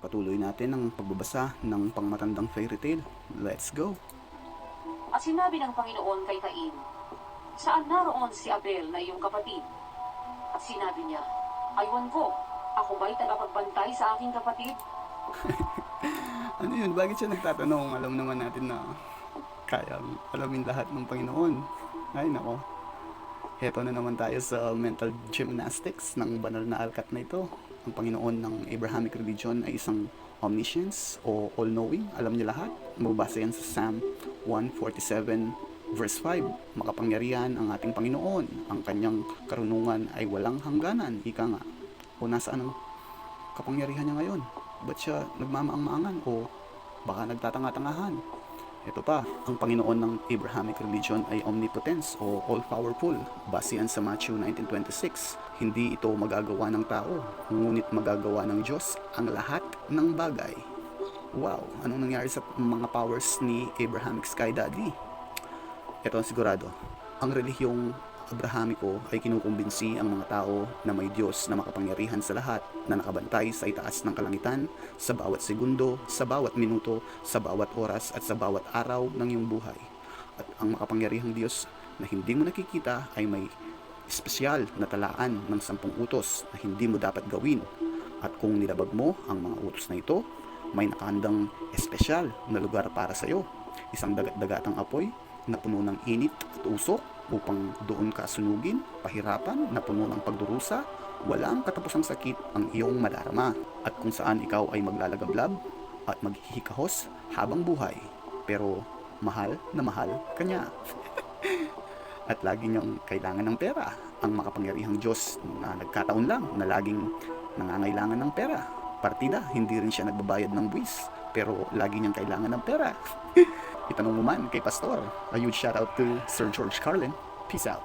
Patuloy natin ang pagbabasa ng pangmatandang fairy tale. Let's go! At sinabi ng Panginoon kay Cain, "Saan naroon si Abel na iyong kapatid?" At sinabi niya, "Aywan ko, ako ba'y tagapagbantay sa aking kapatid?" Ano yun? Bakit siya nagtatanong? Alam naman natin na kaya alamin lahat ng Panginoon. Ay nako. Heto na naman tayo sa mental gymnastics ng banal na alkat na ito. Ang Panginoon ng Abrahamic religion ay isang omniscience o all-knowing. Alam niya lahat. Mababasa yan sa Psalm 147 verse 5. Makapangyarihan ang ating Panginoon. Ang kanyang karunungan ay walang hangganan. Ika nga. O nasaan ang kapangyarihan niya ngayon? Ba't siya nagmamaang-maangan? O baka nagtatanga-tangahan? Ito pa, ang Panginoon ng Abrahamic religion ay omnipotence o all-powerful. Basehan sa Matthew 19:26, hindi ito magagawa ng tao, ngunit magagawa ng Diyos ang lahat ng bagay. Wow, anong nangyari sa mga powers ni Abrahamic Sky Daddy? Ito ang sigurado. Ang relihiyong Abrahamiko ay kinukumbinsi ang mga tao na may Diyos na makapangyarihan sa lahat, na nakabantay sa itaas ng kalangitan, sa bawat segundo, sa bawat minuto, sa bawat oras at sa bawat araw ng iyong buhay. At ang makapangyarihang Diyos na hindi mo nakikita ay may espesyal na talaan ng 10 utos na hindi mo dapat gawin. At kung nilabag mo ang mga utos na ito, may nakahandang espesyal na lugar para sa iyo. Isang dagat-dagatang apoy na puno ng init at usok upang doon ka sunugin, pahirapan na puno ng pagdurusa, walang katapusang sakit ang iyong madarama, at kung saan ikaw ay maglalagablab at maghihikahos habang buhay, pero mahal na mahal kanya. At lagi niyang kailangan ng pera, ang makapangyarihang Diyos na nagkataon lang na laging nangangailangan ng pera. Partida, hindi rin siya nagbabayad ng buwis, pero lagi niyang kailangan ng pera. Itanong mo man kay Pastor. A huge shout out to Sir George Carlin. Peace out.